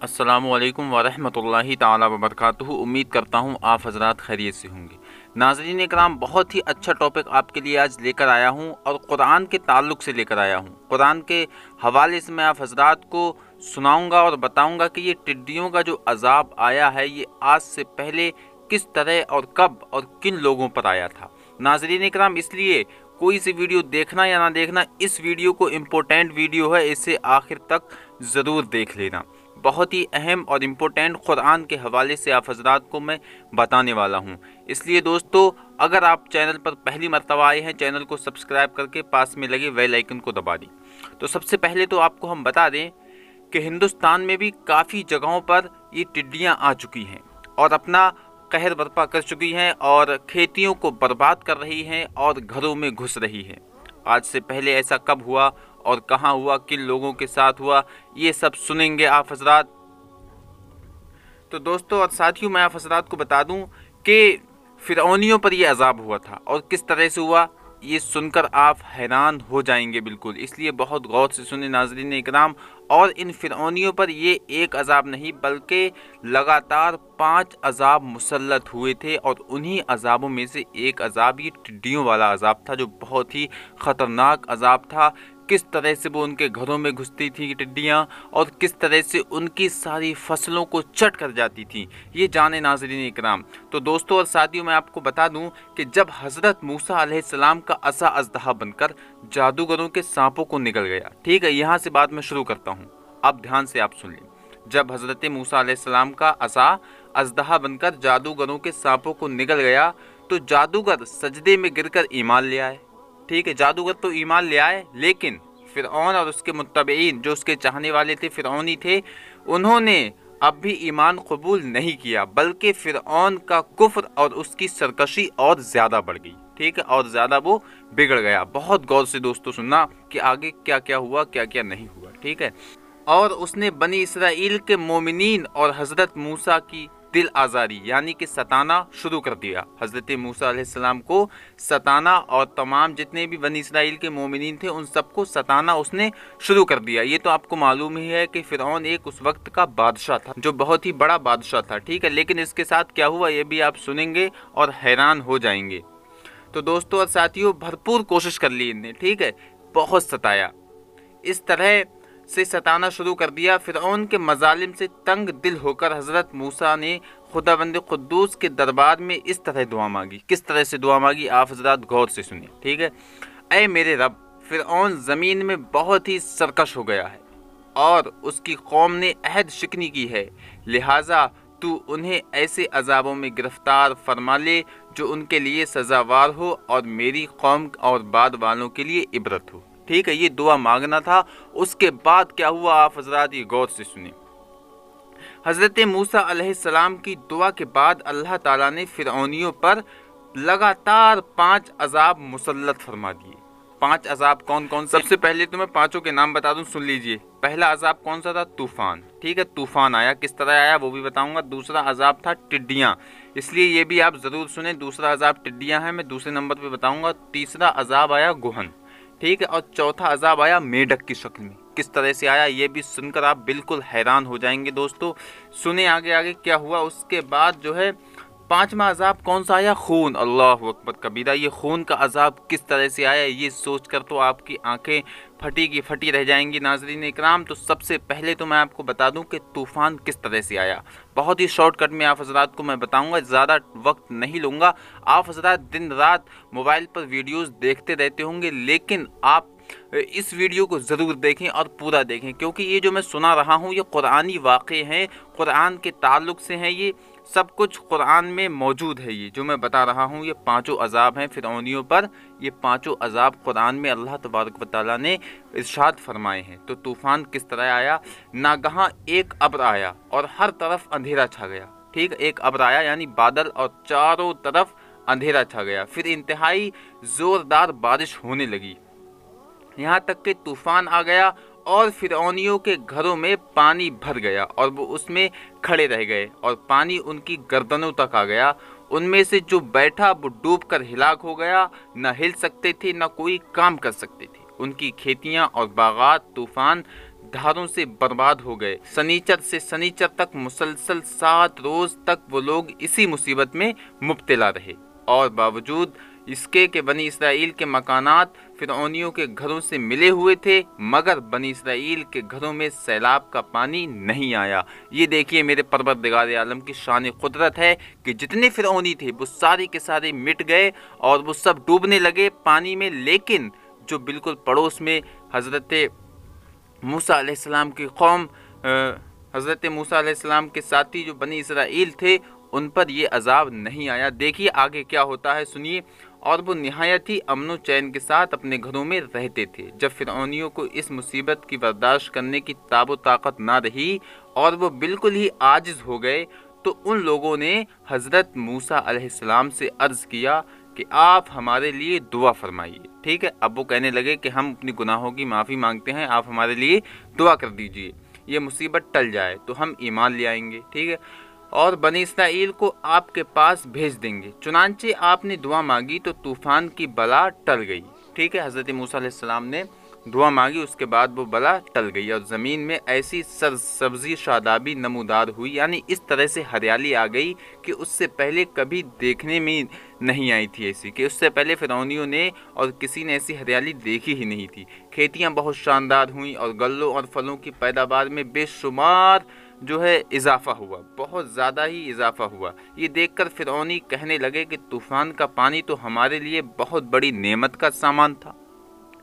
अस्सलामुअलैकुम वरहमतुल्लाहि ताला वबरकातुहू। उम्मीद करता हूँ आप हजरात खैरियत से होंगे। नाज़रीन इकराम, बहुत ही अच्छा टॉपिक आपके लिए आज लेकर आया हूँ और कुरान के ताल्लुक़ से लेकर आया हूँ। कुरान के हवाले से मैं आप हजरात को सुनाऊँगा और बताऊँगा कि ये टिड्डियों का जो अजाब आया है ये आज से पहले किस तरह और कब और किन लोगों पर आया था। नाज़रीन इकराम, इसलिए कोई सी वीडियो देखना या ना देखना, इस वीडियो को इम्पोर्टेंट वीडियो है, इसे आखिर तक ज़रूर देख लेना। बहुत ही अहम और इम्पोर्टेंट कुरान के हवाले से आप हजरात को मैं बताने वाला हूं। इसलिए दोस्तों, अगर आप चैनल पर पहली मर्तबा आए हैं, चैनल को सब्सक्राइब करके पास में लगे बेल आइकन को दबा दें। तो सबसे पहले तो आपको हम बता दें कि हिंदुस्तान में भी काफ़ी जगहों पर ये टिड्डियाँ आ चुकी हैं और अपना कहर बर्पा कर चुकी हैं और खेतियों को बर्बाद कर रही हैं और घरों में घुस रही हैं। आज से पहले ऐसा कब हुआ और कहां हुआ, किन लोगों के साथ हुआ, ये सब सुनेंगे आप हजरात। तो दोस्तों और साथियों, मैं आप हजरात को बता दूं कि फिरौनियों पर यह अजाब हुआ था और किस तरह से हुआ, ये सुनकर आप हैरान हो जाएंगे बिल्कुल। इसलिए बहुत गौर से सुने नाज़रीन इकराम। और इन फिरौनियों पर ये एक अजाब नहीं बल्कि लगातार 5 अजाब मुसल्लत हुए थे और उन्हीं अजाबों में से एक अजाब ये टिड्डियों वाला अजाब था, जो बहुत ही ख़तरनाक अजाब था। किस तरह से वो उनके घरों में घुसती थी टिड्डियाँ और किस तरह से उनकी सारी फसलों को चट कर जाती थी, ये जाने नाज़रीन इकराम। तो दोस्तों और साथियों, मैं आपको बता दूं कि जब हज़रत मूसा अलैहिस्सलाम का असा अज़दहा बनकर जादूगरों के सांपों को निकल गया, ठीक है, यहाँ से बात मैं शुरू करता हूँ, अब ध्यान से आप सुन लें। जब हज़रत मूसा अलैहिस्सलाम का असा अज़दहा बनकर जादूगरों के सांपों को निकल गया तो जादूगर सजदे में गिरकर ईमान ले आए। ठीक है, जादूगर तो ईमान ले आए, लेकिन फिरौन और उसके मुत्तबईन जो उसके चाहने वाले थे, फिरौनी थे, उन्होंने अब भी ईमान कबूल नहीं किया, बल्कि फिरौन का कुफ्र और उसकी सरकशी और ज़्यादा बढ़ गई। ठीक है, और ज़्यादा वो बिगड़ गया। बहुत गौर से दोस्तों सुनना कि आगे क्या क्या हुआ, क्या क्या नहीं हुआ। ठीक है, और उसने बनी इसराइल के मोमिनीन और हज़रत मूसा की दिल आज़ारी यानी कि सताना शुरू कर दिया। हज़रत मूसा अलैहिस्सलाम को सताना और तमाम जितने भी बनी इसराइल के मोमिनीन थे उन सबको सताना उसने शुरू कर दिया। ये तो आपको मालूम ही है कि फ़िरौन एक उस वक्त का बादशाह था, जो बहुत ही बड़ा बादशाह था। ठीक है, लेकिन इसके साथ क्या हुआ ये भी आप सुनेंगे और हैरान हो जाएंगे। तो दोस्तों और साथियों, भरपूर कोशिश कर ली इनने, ठीक है, बहुत सताया, इस तरह से सताना शुरू कर दिया। फिरौन के मजालिम से तंग दिल होकर हज़रत मूसा ने खुदावंद कुद्दूस के दरबार में इस तरह दुआ मांगी। किस तरह से दुआ मांगी आप हज़रात गौर से सुनिए। ठीक है, ऐ मेरे रब, फिरौन ज़मीन में बहुत ही सरकश हो गया है और उसकी कौम ने अहद शिकनी की है, लिहाजा तू उन्हें ऐसे अजाबों में गिरफ्तार फरमा ले जो उनके लिए सज़ावार हो और मेरी कौम और बाद वालों के लिए इबरत हो। ठीक है, ये दुआ मांगना था। उसके बाद क्या हुआ आप हजरात ये गौर से सुने। हज़रत मूसा अलैहिस्सलाम की दुआ के बाद अल्लाह ताला ने फिरौनियों पर लगातार 5 अजाब मुसल्लत फरमा दिए। 5 अजाब कौन कौन से? सबसे पहले तो मैं पांचों के नाम बता दूं, सुन लीजिए। पहला अजाब कौन सा था? तूफान। ठीक है, तूफान आया, किस तरह आया वो भी बताऊंगा। दूसरा अजाब था टिड्डियाँ, इसलिए ये भी आप ज़रूर सुने। दूसरा अजाब टिड्डियाँ हैं, मैं दूसरे नंबर पे बताऊंगा। तीसरा अजाब आया गुहन। ठीक है, और चौथा अजाब आया मेढक की शक्ल में। किस तरह से आया ये भी सुनकर आप बिल्कुल हैरान हो जाएंगे। दोस्तों सुने आगे आगे क्या हुआ। उसके बाद जो है 5वां अजाब कौन सा आया? खून। अल्लाह अकबर कबीरा। ये खून का अजाब किस तरह से आया ये सोचकर तो आपकी आंखें फटी की फटी रह जाएंगी नाज़रीन इकराम। तो सबसे पहले तो मैं आपको बता दूं कि तूफ़ान किस तरह से आया। बहुत ही शॉर्टकट में आप हजरात को मैं बताऊंगा, ज़्यादा वक्त नहीं लूँगा। आप हजरात दिन रात मोबाइल पर वीडियोस देखते रहते होंगे, लेकिन आप इस वीडियो को ज़रूर देखें और पूरा देखें, क्योंकि ये जो मैं सुना रहा हूँ ये कुरानी वाक़े हैं, कुरान के ताल्लुक़ से हैं। ये सब कुछ कुरान में मौजूद है। ये जो मैं बता रहा हूँ ये 5 अजाब हैं फिरौनियों पर। ये 5 अजाब कुरान में अल्लाह तबारक व तआला ने इरशाद फरमाए हैं। तो तूफ़ान किस तरह आया? नागहां एक अब्र आया और हर तरफ अंधेरा छा गया। ठीक, एक अब्र आया यानी बादल, और चारों तरफ अंधेरा छा गया। फिर इंतहाई ज़ोरदार बारिश होने लगी, यहाँ तक कि तूफ़ान आ गया और फिरौनियों के घरों में पानी भर गया और वो उसमें खड़े रह गए और पानी उनकी गर्दनों तक आ गया। उनमें से जो बैठा वो डूबकर हिलाक हो गया, न हिल सकते थे न कोई काम कर सकते थे। उनकी खेतियाँ और बागात तूफ़ान धारों से बर्बाद हो गए। शनिचर से शनिचर तक मुसलसल 7 रोज तक वो लोग इसी मुसीबत में मुब्तला रहे, और बावजूद इसके कि बनी इसराइल के मकानात फिरौनियों के घरों से मिले हुए थे, मगर बनी इसराइल के घरों में सैलाब का पानी नहीं आया। ये देखिए मेरे परवरदिगार आलम की शान कुदरत है कि जितने फिरौनी थे वो सारे के सारे मिट गए और वो सब डूबने लगे पानी में। लेकिन जो बिल्कुल पड़ोस में हज़रत मूसा अलैहिस्सलाम की कौम, हज़रत मूसा अलैहिस्सलाम के साथी जो बनी इसराइल थे, उन पर ये अजाब नहीं आया। देखिए आगे क्या होता है, सुनिए। और वो निहायत ही अमन चैन के साथ अपने घरों में रहते थे। जब फिरौनियों को इस मुसीबत की बर्दाश्त करने की ताबो ताकत ना रही और वो बिल्कुल ही आजिज़ हो गए, तो उन लोगों ने हज़रत मूसा अलैहिस्सलाम से अर्ज़ किया कि आप हमारे लिए दुआ फरमाइए। ठीक है, अब वो कहने लगे कि हम अपनी गुनाहों की माफ़ी मांगते हैं, आप हमारे लिए दुआ कर दीजिए, ये मुसीबत टल जाए तो हम ईमान ले आएंगे। ठीक है, और बनी इसराइल को आपके पास भेज देंगे। चुनांचे आपने दुआ मांगी तो तूफ़ान की बला टल गई। ठीक है, हज़रत मूसा अलैहिस्सलाम ने दुआ मांगी, उसके बाद वो बला टल गई और ज़मीन में ऐसी सब्ज़ी शादाबी नमूदार हुई, यानी इस तरह से हरियाली आ गई कि उससे पहले कभी देखने में नहीं आई थी ऐसी, कि उससे पहले फिरौनियों ने और किसी ने ऐसी हरियाली देखी ही नहीं थी। खेतियाँ बहुत शानदार हुईं और गल्लों और फलों की पैदावार में बेशुमार जो है इजाफा हुआ, बहुत ज़्यादा ही इजाफा हुआ। ये देखकर फिरौनी कहने लगे कि तूफ़ान का पानी तो हमारे लिए बहुत बड़ी नेमत का सामान था।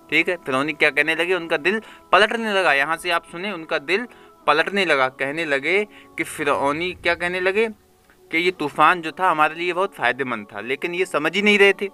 ठीक है, फिरौनी क्या कहने लगे, उनका दिल पलटने लगा। यहाँ से आप सुने, उनका दिल पलटने लगा। कहने लगे कि फिरौनी क्या कहने लगे कि ये तूफ़ान जो था हमारे लिए बहुत फ़ायदेमंद था, लेकिन ये समझ ही नहीं रहे थे।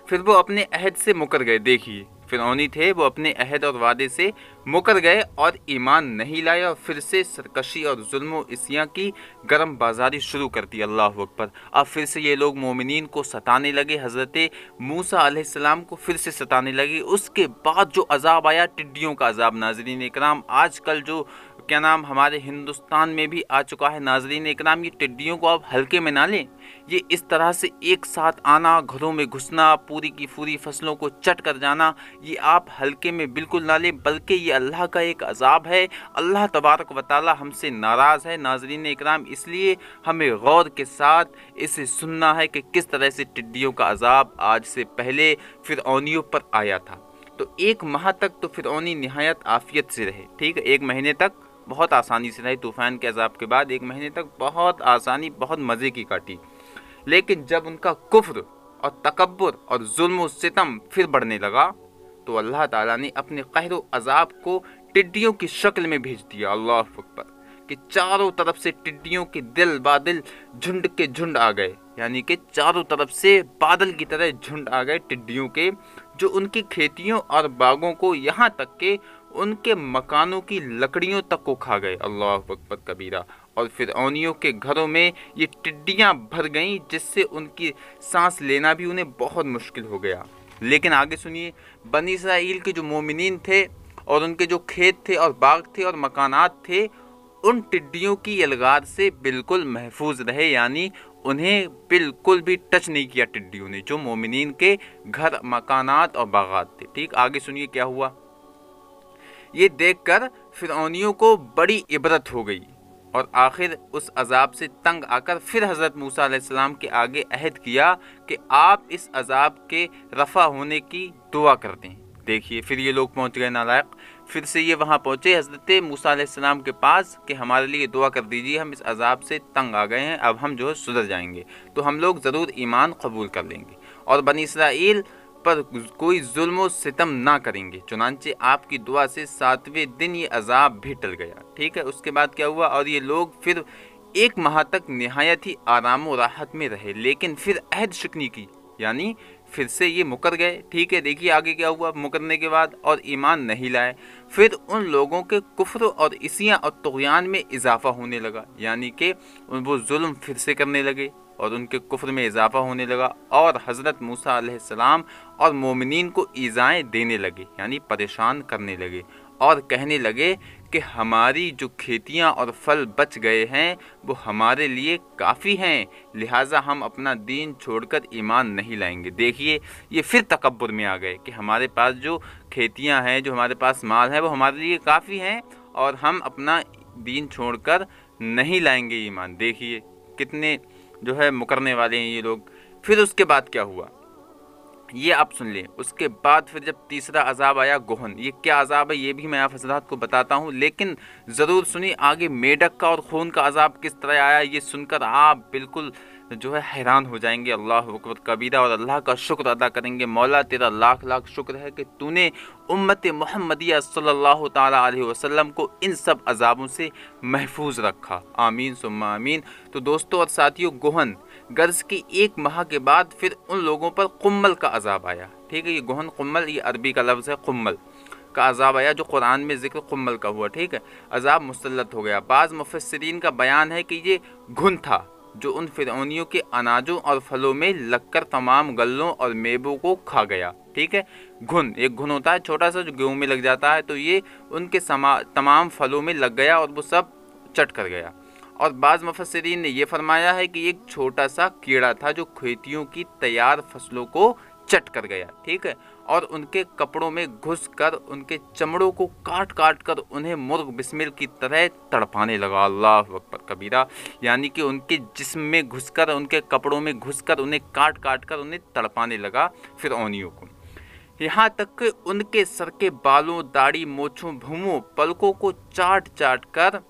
फिर वो अपने अहद से मुकर गए। देखिए फिरौनी थे, वो अपने अहद और वादे से मुकर गए और ईमान नहीं लाए और फिर से सरकशी और जुल्म इसियाँ की गरम बाजारी शुरू कर दी। अल्लाह अकबर। अब फिर से ये लोग मोमिनीन को सताने लगे, हज़रत मूसा अलैहिस्सलाम को फिर से सताने लगे। उसके बाद जो अजाब आया, टिड्डियों का अजाब। नाज़रीन इकराम, आजकल जो क्या नाम हमारे हिंदुस्तान में भी आ चुका है। नाज़रीन इकराम, ये टिड्डियों को आप हल्के में ना लें। ये इस तरह से एक साथ आना, घरों में घुसना, पूरी की पूरी फसलों को चट कर जाना, ये आप हल्के में बिल्कुल ना लें, बल्कि ये अल्लाह का एक अजाब है। अल्लाह तबारक व तआला हमसे नाराज़ है। नाज़रीन इकराम, इसलिए हमें गौर के साथ इसे सुनना है कि किस तरह से टिड्डियों का अजाब आज से पहले फिरौनियों पर आया था। तो 1 माह तक तो फिरौनी निहायत आफियत से रहे। ठीक है, 1 महीने तक बहुत आसानी से रहे। तूफ़ान के अजाब के बाद 1 महीने तक बहुत आसानी, बहुत मज़े की काटी। लेकिन जब उनका कुफ्र और तकब्बुर और जुल्म और सितम फिर बढ़ने लगा, तो अल्लाह ताला ने अपने कहर व अजाब को टिड्डियों की शक्ल में भेज दिया। अल्लाह अकबर। कि चारों तरफ से टिड्डियों के दिल बादल झुंड के झुंड आ गए, यानी कि चारों तरफ से बादल की तरह झुंड आ गए टिड्डियों के, जो उनकी खेतियों और बागों को, यहाँ तक के उनके मकानों की लकड़ियों तक को खा गए। अल्लाह अकबर कबीरा। और फिरौनियों के घरों में ये टिड्डियाँ भर गईं, जिससे उनकी सांस लेना भी उन्हें बहुत मुश्किल हो गया। लेकिन आगे सुनिए, बनी इसराइल के जो मोमिनीन थे और उनके जो खेत थे और बाग थे और मकानात थे, उन टिड्डियों की यलगार से बिल्कुल महफूज रहे, यानी उन्हें बिल्कुल भी टच नहीं किया टिड्डियों ने, जो मोमिनीन के घर, मकानात और बागात थे। ठीक, आगे सुनिए क्या हुआ। ये देखकर फिरौनियों को बड़ी इबरत हो गई और आखिर उस अजाब से तंग आकर फिर हज़रत मूसा अलैहिस्सलाम के आगे अहद किया कि आप इस अजाब के रफ़ा होने की दुआ कर दें। देखिए फिर ये लोग पहुंच गए नालायक, फिर से ये वहाँ पहुँचे हज़रत मूसा अलैहिस्सलाम के पास कि हमारे लिए दुआ कर दीजिए, हम इस अजाब से तंग आ गए हैं, अब हम जो है सुधर जाएंगे, तो हम लोग ज़रूर ईमान कबूल कर लेंगे और बनी इसराइल पर कोई जुल्म व सितम ना करेंगे। चुनांचे आपकी दुआ से 7वें दिन ये अजाब भी टल गया। ठीक है, उसके बाद क्या हुआ, और ये लोग फिर 1 माह तक निहायत ही आराम और राहत में रहे, लेकिन फिर अहद शिकनी की, यानी फिर से ये मुकर गए। ठीक है, देखिए आगे क्या हुआ। मुकरने के बाद और ईमान नहीं लाए, फिर उन लोगों के कुफ्र और इसियाँ और तुग़यान में इजाफा होने लगा, यानी कि वो जुल्म फिर से करने लगे और उनके कुफ्र में इजाफा होने लगा और हज़रत मूसा अलैहिस्सलाम और मोमिनीन को ईज़ाएँ देने लगे, यानी परेशान करने लगे और कहने लगे کہ हमारी जो खेतियाँ और फल बच गए हैं वो हमारे लिए काफ़ी हैं, लिहाजा हम अपना दीन छोड़कर ईमान नहीं लाएंगे। देखिए ये फिर तकब्बुर में आ गए कि हमारे पास जो खेतियाँ हैं, जो हमारे पास माल है वो हमारे लिए काफ़ी हैं और हम अपना दीन छोड़कर नहीं लाएंगे ईमान। देखिए कितने जो है मुकरने वाले हैं ये लोग। फिर उसके बाद क्या हुआ ये आप सुन लें। उसके बाद फिर जब तीसरा अजाब आया गोहन, ये क्या अजाब है ये भी मैं आप हज़रात को बताता हूँ, लेकिन ज़रूर सुनिए आगे मेढक का और खून का अजाब किस तरह आया ये सुनकर आप बिल्कुल जो है हैरान हो जाएंगे। अल्लाह अकबर कबीरा, और अल्लाह का शुक्र अदा करेंगे। मौला तेरा लाख लाख शुक्र है कि तूने उम्मत मोहम्मदिया सल्लल्लाहु ताला अलैहि वसल्लम को इन सब अजाबों से महफूज रखा। आमीन सुम्मा आमीन। तो दोस्तों और साथियों, गोहन गर्ज की 1 माह के बाद फिर उन लोगों पर कुम्मल का अजाब आया। ठीक है, ये गोहन कुम्मल ये अरबी का लफ्ज़ है, कुम्मल का अजाब आया जो कुरान में जिक्र कुम्मल का हुआ। ठीक है, अजाब मुसल्लत हो गया। बाज़ मुफस्सिरीन का बयान है कि ये घुन था जो उन फिरौनियों के अनाजों और फलों में लगकर तमाम गल्लों और मेवों को खा गया। ठीक है, घुन एक घुन होता है छोटा सा जो गेहूं में लग जाता है, तो ये उनके तमाम फलों में लग गया और वो सब चट कर गया। और बाज़ मुफस्सिरीन ने यह फरमाया है कि एक छोटा सा कीड़ा था जो खेतियों की तैयार फसलों को चट कर गया। ठीक है, और उनके कपड़ों में घुस कर उनके चमड़ों को काट काट कर उन्हें मुर्ग बिस्मिल की तरह तड़पाने लगा। अल्लाह अकबर कबीरा, यानी कि उनके जिस्म में घुसकर, उनके कपड़ों में घुसकर उन्हें काट काट कर उन्हें तड़पाने लगा फिरौनियों को। यहाँ तक कि उनके सर के बालों, दाढ़ी, मोछों, भुवों, पलकों को चाट चाट कर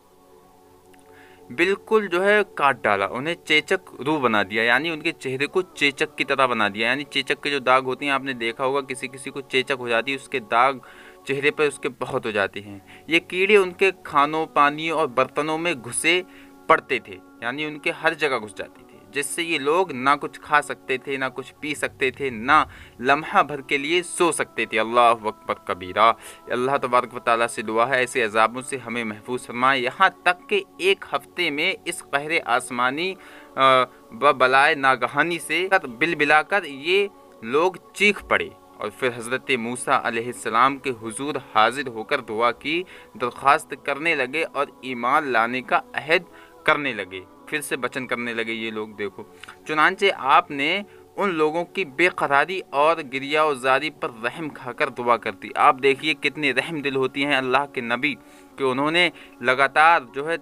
बिल्कुल जो है काट डाला, उन्हें चेचक रूह बना दिया, यानी उनके चेहरे को चेचक की तरह बना दिया। यानी चेचक के जो दाग होते हैं आपने देखा होगा, किसी किसी को चेचक हो जाती है, उसके दाग चेहरे पर उसके बहुत हो जाते हैं। ये कीड़े उनके खानों, पानी और बर्तनों में घुसे पड़ते थे, यानी उनके हर जगह घुस जाते थे, जिससे ये लोग ना कुछ खा सकते थे, ना कुछ पी सकते थे, ना लम्हा भर के लिए सो सकते थे। अल्लाह अकबर कबीरा। अल्लाह तबारक व तआला से दुआ है ऐसे अजाबों से हमें महफूज फरमाए। यहाँ तक कि 1 हफ्ते में इस कहरे आसमानी व बलाए नागहानी से बिलबिलाकर ये लोग चीख पड़े और फिर हज़रत मूसा अलैहिस्सलाम के हुजूर हाजिर होकर दुआ की, दरख्वास्त करने लगे और ईमान लाने का अहद करने लगे, फिर से वचन करने लगे ये लोग। देखो, चुनांचे आपने उन लोगों की बेकरारी और गिरियाज़ारी पर रहम खाकर दुआ करती। आप देखिए कितने रहम दिल होती हैं अल्लाह के नबी कि उन्होंने लगातार जो है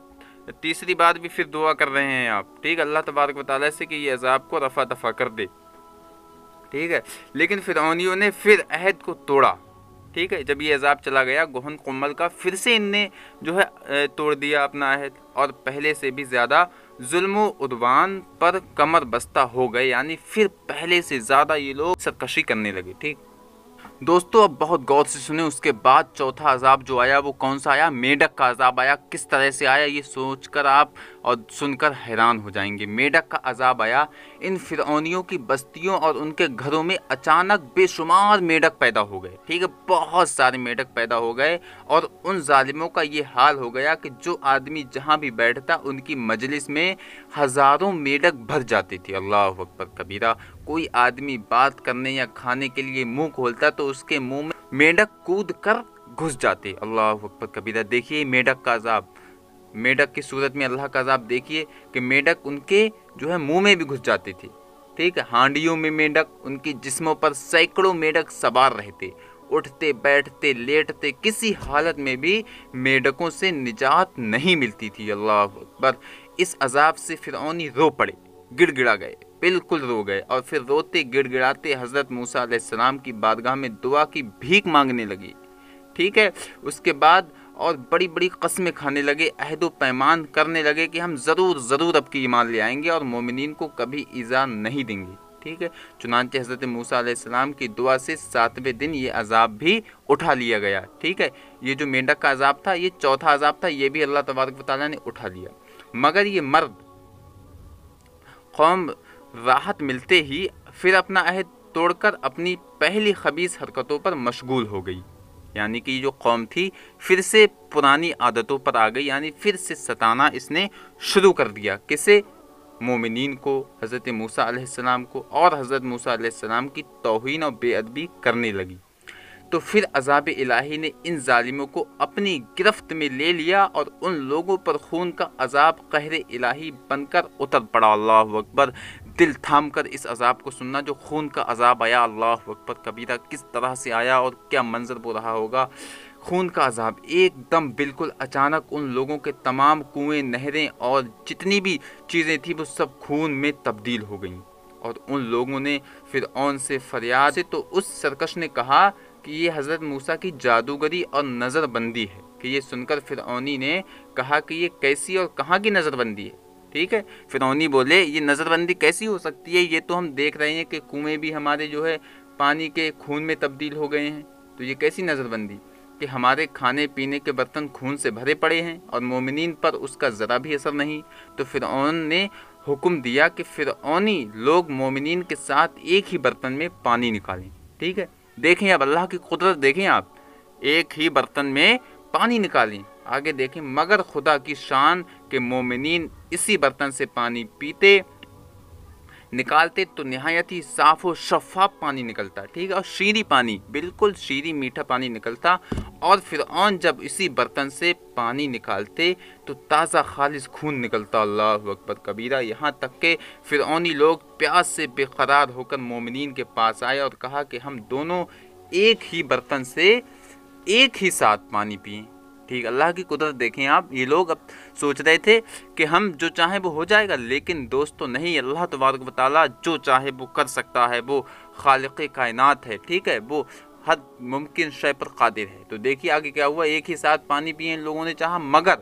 तीसरी बार भी फिर दुआ कर रहे हैं आप। ठीक, अल्लाह तबारक व तआला से कि ये अजाब को रफ़ा दफ़ा कर दे। ठीक है, लेकिन फिरौनियों ने फिर अहद को तोड़ा। ठीक है, जब ये अजाब चला गया गोहन कुम्मल का, फिर से इनने जो है तोड़ दिया अपना अहद और पहले से भी ज़्यादा जुल्म उद्वान पर कमर बस्ता हो गए, यानी फिर पहले से ज़्यादा ये लोग सरकशी करने लगे। ठीक दोस्तों, अब बहुत गौर से सुने। उसके बाद चौथा अजाब जो आया वो कौन सा आया? मेढक का अजाब आया। किस तरह से आया ये सोचकर आप और सुनकर हैरान हो जाएंगे। मेढक का अजाब आया। इन फिरौनियों की बस्तियों और उनके घरों में अचानक बेशुमार मेढक पैदा हो गए। ठीक है, बहुत सारे मेढक पैदा हो गए और उन जालिमों का ये हाल हो गया कि जो आदमी जहाँ भी बैठता उनकी मजलिस में हज़ारों मेढक भर जाती थी। अल्लाह अकबर कबीरा। कोई आदमी बात करने या खाने के लिए मुंह खोलता तो उसके मुंह में मेढक कूद कर घुस जाते। अल्लाह अकबर कबीरा। देखिए मेढक का अजाब, मेढक की सूरत में अल्लाह का अजाब देखिए कि मेढक उनके जो है मुंह में भी घुस जाते थे। ठीक है, हांडियों में मेढक, उनकी जिस्मों पर सैकड़ों मेढक सवार रहते, उठते बैठते लेटते, किसी हालत में भी मेढकों से निजात नहीं मिलती थी। अल्लाह अकबर। इस अजाब से फिरौनी रो पड़े, गिड़गिड़ा गए, बिल्कुल रो गए और फिर रोते गिड़गिड़ाते हज़रत मूसा अलैहिस्सलाम की बारगाह में दुआ की भीख मांगने लगी। ठीक है, उसके बाद और बड़ी बड़ी कस्में खाने लगे, अहदो पैमान करने लगे कि हम ज़रूर अब की ईमान ले आएंगे और मोमिनीन को कभी ईज़ा नहीं देंगे। ठीक है, चुनांचे हज़रत मूसा अलैहिस्सलाम की दुआ से 7वें दिन ये अजाब भी उठा लिया गया। ठीक है, ये जो मेंढक का अजाब था ये चौथा अजाब था, ये भी अल्लाह तबारक व तआला ने उठा लिया। मगर ये मर्द कौम राहत मिलते ही फिर अपना अहद तोड़कर अपनी पहली खबीस हरकतों पर मशगूल हो गई, यानी कि जो कौम थी फिर से पुरानी आदतों पर आ गई, यानी फिर से सताना इसने शुरू कर दिया। किसे? मोमिनीन को, हज़रत मूसा अलैहिस्सलाम को, और हज़रत मूसा अलैहिस्सलाम की तौहीन और बेअदबी करने लगी। तो फिर अज़ाब इलाही ने इन जालिमों को अपनी गिरफ्त में ले लिया और उन लोगों पर खून का अजाब कहर इलाही बनकर उतर पड़ा। अल्लाह अकबर। दिल थाम कर इस अजाब को सुनना जो खून का अजाब आया, अल्लाह अकबर कबीरा, किस तरह से आया और क्या मंजर वो रहा होगा। खून का अजाब एकदम बिल्कुल अचानक उन लोगों के तमाम कुएं, नहरें और जितनी भी चीज़ें थी वो सब खून में तब्दील हो गईं। और उन लोगों ने फिरऔन से फरियाद से, तो उस सरकश ने कहा कि ये हज़रत मूसा की जादूगरी और नज़रबंदी है। कि ये सुनकर फिरऔनी ने कहा कि ये कैसी और कहाँ की नज़रबंदी है। ठीक है, फिरौनी बोले ये नज़रबंदी कैसी हो सकती है, ये तो हम देख रहे हैं कि कुएं भी हमारे जो है पानी के खून में तब्दील हो गए हैं, तो ये कैसी नज़रबंदी कि हमारे खाने पीने के बर्तन खून से भरे पड़े हैं और मोमिनीन पर उसका ज़रा भी असर नहीं। तो फिरऔन ने हुक्म दिया कि फिरऔनी लोग मोमिनीन के साथ एक ही बर्तन में पानी निकालें। ठीक है, देखें अब अल्लाह की कुदरत, देखें आप, एक ही बर्तन में पानी निकालें। आगे देखें, मगर खुदा की शान के मोमिनीन इसी बर्तन से पानी पीते निकालते तो निहायत ही साफ़ और शफ़ाफ पानी निकलता। ठीक है, और शीरी पानी, बिल्कुल शीरी मीठा पानी निकलता। और फिरऔन जब इसी बर्तन से पानी निकालते तो ताज़ा खालिस खून निकलता। अल्लाह अकबर कबीरा। यहाँ तक के फिरऔनी लोग प्यास से बेकरार होकर मोमिनीन के पास आए और कहा कि हम दोनों एक ही बर्तन से एक ही साथ पानी पिएं। ठीक, अल्लाह की कुदरत देखें आप। ये लोग अब सोच रहे थे कि हम जो चाहें वो हो जाएगा, लेकिन दोस्तों नहीं, अल्लाह तबारक व तआला जो चाहे वो कर सकता है, वो खालिक़ कायनात है। ठीक है, वो हर मुमकिन शय पर कादिर है। तो देखिए आगे क्या हुआ, एक ही साथ पानी पिए इन लोगों ने चाहा, मगर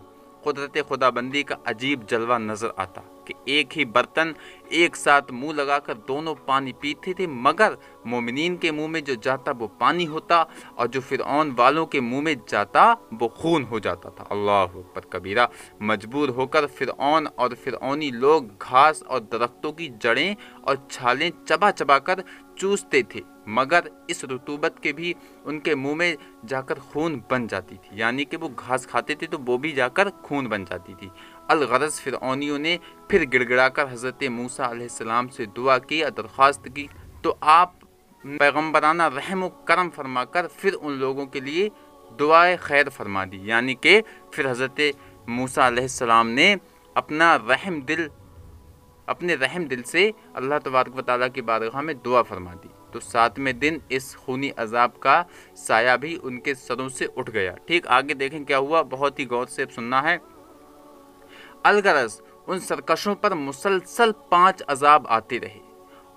कुदरत खुदाबंदी का अजीब जलवा नज़र आता कि एक ही बर्तन एक साथ मुंह लगाकर दोनों पानी पीते थे, मगर मोमिनीन के मुंह में जो जाता वो पानी होता और जो फिरऔन वालों के मुंह में जाता वो खून हो जाता था। अल्लाह अकबर कबीरा। मजबूर होकर फिरऔन और फिरऔनी लोग घास और दरख्तों की जड़ें और छालें चबा चबा कर चूसते थे, मगर इस रुतूबत के भी उनके मुंह में जाकर खून बन जाती थी। यानी कि वो घास खाते थे तो वो भी जाकर खून बन जाती थी। अलगरज फिरऔनियों ने फिर गिड़गिड़ाकर हज़रत मूसा अलैहिस्सलाम से दुआ की और दरख्वास्त की, तो आप पैगम्बराना रहम व करम फरमाकर फिर उन लोगों के लिए दुआए खैर फरमा दी। यानी कि फिर हज़रत मूसा अलैहिस्सलाम ने अपने रहम दिल से अल्लाह तबारक व तआला की बारगाह में दुआ फरमा दी। तो 7वें दिन इस खूनी अजाब का साया भी उनके सरों से उठ गया। ठीक, आगे देखें क्या हुआ, बहुत ही गौर से सुनना है। अलगरज उन सरकशों पर मुसलसल 5 अजाब आते रहे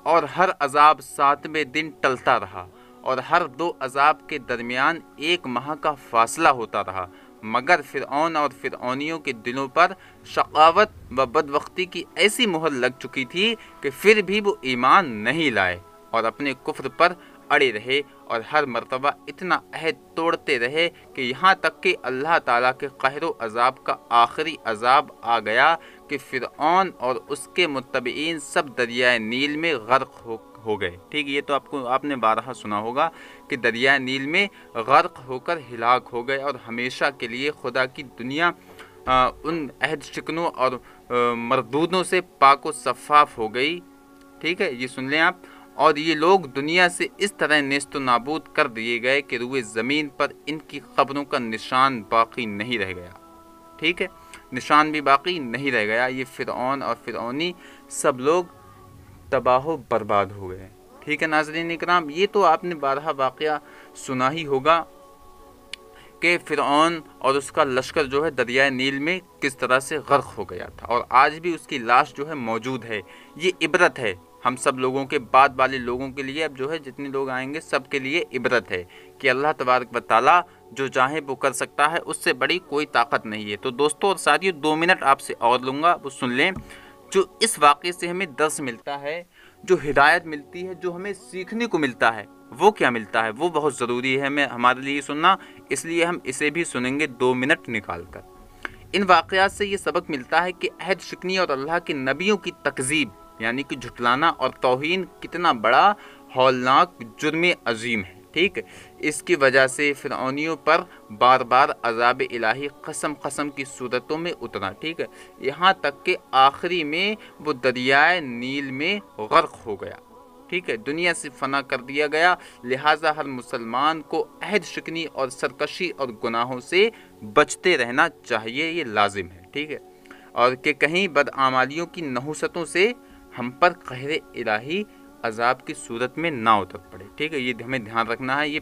और हर अजाब 7वें दिन टलता रहा और हर 2 अजाब के दरमियान 1 माह का फासला होता रहा, मगर फिरऔन और फिरऔनियों के दिलों पर शकावत व बदबख्ती की ऐसी मुहर लग चुकी थी कि फिर भी वो ईमान नहीं लाए और अपने कुफ्र पर अड़े रहे और हर मर्तबा इतना अहद तोड़ते रहे कि यहाँ तक कि अल्लाह ताला के कहर व अजाब का आखिरी अजाब आ गया कि फिरऔन और उसके मुत्तबईन सब दरियाए नील में गर्क हो गए। ठीक, ये तो आपने बारहा सुना होगा कि दरियाए नील में गर्क होकर हिलाक हो गए और हमेशा के लिए खुदा की दुनिया उन अहद शिकनों और मरदूदों से पाक व सफ़ाफ हो गई। ठीक है, ये सुन लें आप। और ये लोग दुनिया से इस तरह नेस्त नाबूद कर दिए गए कि रुए ज़मीन पर इनकी ख़बरों का निशान बाकी नहीं रह गया। ठीक है, निशान भी बाकी नहीं रह गया। ये फिरऔन और फिरऔनी सब लोग तबाह बर्बाद हो गए। ठीक है नाज़रीन इकराम, ये तो आपने बारहा वाक़या सुना ही होगा कि फिरऔन और उसका लश्कर जो है दरियाए नील में किस तरह से गर्क हो गया था और आज भी उसकी लाश जो है मौजूद है। ये इबरत है हम सब लोगों के, बाद वाले लोगों के लिए, अब जो है जितने लोग आएंगे सब के लिए इबरत है कि अल्लाह तबारक व तआला जो चाहे वो कर सकता है, उससे बड़ी कोई ताकत नहीं है। तो दोस्तों और साथियों 2 मिनट आपसे और लूँगा, वो सुन लें। जो इस वाक़े से हमें दर्स मिलता है, जो हिदायत मिलती है, जो हमें सीखने को मिलता है, वो क्या मिलता है, वो बहुत ज़रूरी है हमारे लिए सुनना, इसलिए हम इसे भी सुनेंगे 2 मिनट निकाल कर। इन वाक़यात से ये सबक मिलता है कि अहद शिकनी और अल्लाह के नबियों की तकज़ीब यानी कि झुटलाना और तौहीन कितना बड़ा हौलनाक जुर्म अजीम है। ठीक, इसकी वजह से फिरऔनियों पर बार बार अज़ाब इलाही कसम की सूरतों में उतरा। ठीक है, यहाँ तक कि आखिरी में वो दरियाए नील में गर्क हो गया। ठीक है, दुनिया से फना कर दिया गया। लिहाजा हर मुसलमान को अहद शिकनी और सरकशी और गुनाहों से बचते रहना चाहिए, ये लाजिम है, ठीक है। और कि कहीं बदआमालियों की नहुसतों से हम पर कहर इलाही अजाब की सूरत में ना उतर पड़े, ठीक है। ये हमें ध्यान रखना है। ये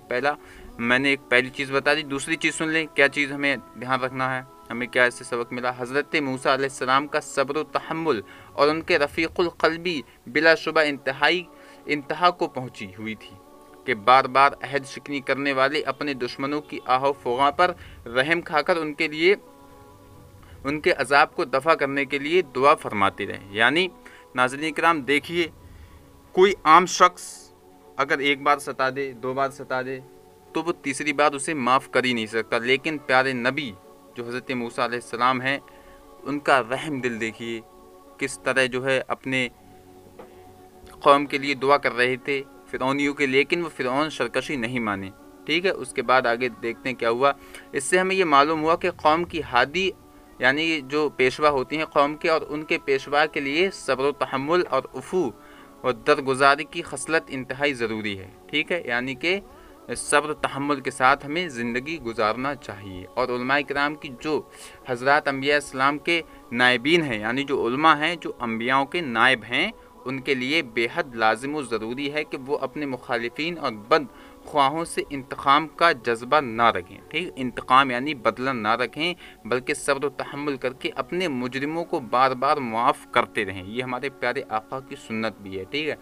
मैंने एक पहली चीज़ बता दी। दूसरी चीज़ सुन लें, क्या चीज़ हमें ध्यान रखना है, हमें क्या इससे सबक मिला। हज़रत मूसा अलैहिस्सलाम का सब्र व तहम्मुल और उनके रफ़ीक़ुल क़ल्बी बिलाशुबा इंतहा को पहुँची हुई थी कि बार बार अहद शिकनी करने वाले अपने दुश्मनों की आहो फ़ोगा पर रहम खाकर उनके अजाब को दफ़ा करने के लिए दुआ फरमाते रहे। यानी नाज़रीन किराम देखिए, कोई आम शख्स अगर एक बार सता दे, 2 बार सता दे, तो वो तीसरी बार उसे माफ़ कर ही नहीं सकता। लेकिन प्यारे नबी जो हज़रत मूसा अलैहिस्सलाम हैं, उनका रहम दिल देखिए, किस तरह जो है अपने कौम के लिए दुआ कर रहे थे, फ़िरौनियों के, लेकिन वो फ़िरौन सरकशी नहीं माने, ठीक है। उसके बाद आगे देखते हैं क्या हुआ। इससे हमें ये मालूम हुआ कि कौम की हादी यानी जो पेशवा होती हैं कौम के, और उनके पेशवा के लिए सब्र व तहम्मुल और उफ़ू और दरगुजारी की खसलत इंतहाई ज़रूरी है, ठीक है। यानी कि सब्र तहम्मुल के साथ हमें ज़िंदगी गुजारना चाहिए। और उलमाए किराम की जो हज़रात अंबिया इस्लाम के नायबीन हैं, यानी जो उलमा हैं, जो अंबियाओं के नायब हैं, उनके लिए बेहद लाजिम व ज़रूरी है कि वो अपने मुखालिफिन और बद ख्वाहों से इंतकाम का जज्बा ना रखें, ठीक। इंतकाम यानी बदला ना रखें, बल्कि सब्र तहम्मुल करके अपने मुजरिमों को बार बार मुआफ़ करते रहें। ये हमारे प्यारे आका की सुन्नत भी है, ठीक है,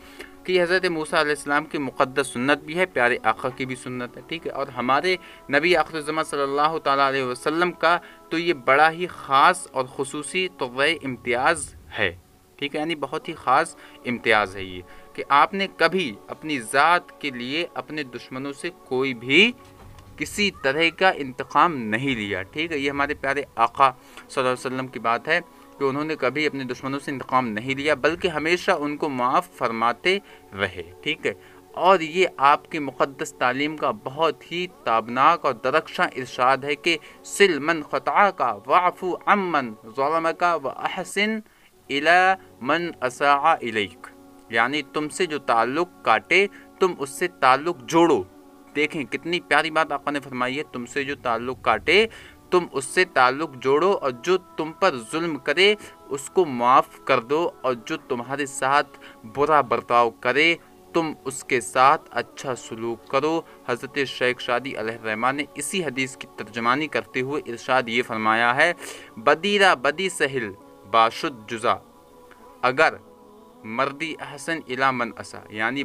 कि हज़रत मूसा अलैहिस्सलाम की मुक़द्दस सुन्नत भी है, प्यारे आका की भी सुन्नत है, ठीक है। और हमारे नबी आखिर ज़मान सल्लल्लाहु तआला अलैहि वसल्लम का तो ये बड़ा ही ख़ास और ख़ुसूसी तोहफ़े इम्तियाज़ है, ठीक है। यानी बहुत ही ख़ास इम्तियाज़ है ये कि आपने कभी अपनी ज़ात के लिए अपने दुश्मनों से कोई भी किसी तरह का इंतकाम नहीं लिया, ठीक है। ये हमारे प्यारे आका सल्लल्लाहु अलैहि वसल्लम की बात है कि उन्होंने कभी अपने दुश्मनों से इंतकाम नहीं लिया, बल्कि हमेशा उनको माफ़ फरमाते रहे, ठीक है। और ये आपकी मुक़द्दस तालीम का बहुत ही ताबनाक और दरख्शां इरशाद है कि सिल मन क़तअ का वाफ़ु अम्मन ज़लमका व अहसिन इला मन असाअ इलैक। यानी तुमसे जो ताल्लुक़ काटे तुम उससे ताल्लुक़ जोड़ो। देखें कितनी प्यारी बात आका ने फरमाई है, तुमसे जो ताल्लुक़ काटे तुम उससे ताल्लुक़ जोड़ो, और जो तुम पर जुल्म करे उसको माफ़ कर दो, और जो तुम्हारे साथ बुरा बर्ताव करे तुम उसके साथ अच्छा सलूक करो। हज़रत शेख शादी अलैहिर्रहमान ने इसी हदीस की तर्जमानी करते हुए इरशाद ये फरमाया है, बदीरा बदी सहिल बाशुद जुज़ा, अगर मर्दी अहसन इला मन असा, यानी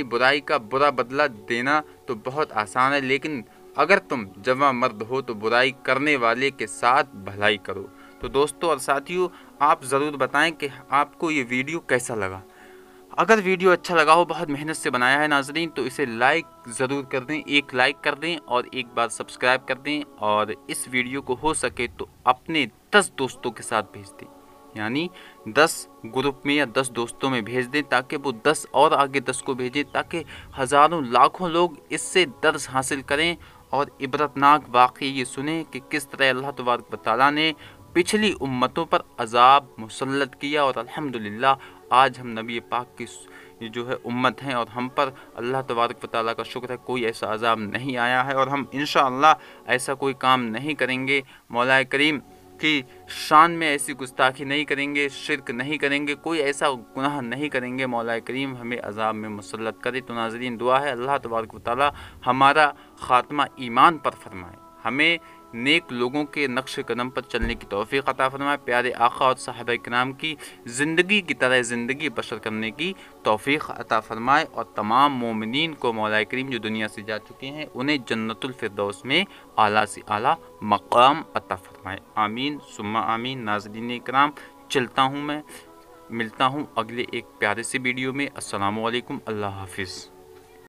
बुराई का बुरा बदला देना तो बहुत आसान है, लेकिन अगर तुम जवां मर्द हो तो बुराई करने वाले के साथ भलाई करो। तो दोस्तों और साथियों, आप ज़रूर बताएं कि आपको ये वीडियो कैसा लगा। अगर वीडियो अच्छा लगा हो, बहुत मेहनत से बनाया है नाजरीन, तो इसे लाइक ज़रूर कर दें, एक लाइक कर दें और एक बार सब्सक्राइब कर दें, और इस वीडियो को हो सके तो अपने 10 दोस्तों के साथ भेज दें, यानी 10 ग्रुप में या 10 दोस्तों में भेज दें, ताकि वो 10 और आगे 10 को भेजें, ताकि हज़ारों लाखों लोग इससे दर्स हासिल करें और इबरतनाक वाक़ई ये सुने कि किस तरह अल्लाह तबारक व तआला ने पिछली उम्मतों पर अज़ाब मुसल्लत किया, और अल्हम्दुलिल्लाह आज हम नबी पाक की ये जो है उम्मत हैं, और हम पर अल्लाह तबारक व तआला का शुक्र है कोई ऐसा अज़ाब नहीं आया है, और हम इंशाअल्लाह ऐसा कोई काम नहीं करेंगे, मौला करीम की शान में ऐसी गुस्ताखी नहीं करेंगे, शिरक नहीं करेंगे, कोई ऐसा गुनाह नहीं करेंगे, मौला करीम हमें अज़ाब में मुसल्लत करे। तो नाज़रीन दुआ है अल्लाह तबारक व तआला हमारा ख़ात्मा ईमान पर फरमाए, हमें नेक लोगों के नक्श कदम पर चलने की तौफ़ीक़ अता फरमाए, प्यारे आका और साहबा किराम की ज़िंदगी की तरह ज़िंदगी बसर करने की तौफ़ीक़ अता फरमाए, और तमाम मोमिनीन को मौला करीम जो दुनिया से जा चुके हैं उन्हें जन्नतुल फिरदौस में आला से आला मकाम अता फरमाए। आमीन सुम्मा आमीन। नाज़रीन किराम, चलता हूँ मैं, मिलता हूँ अगले एक प्यारे से वीडियो में। अस्सलामु अलैकुम, अल्लाह हाफ़िज़।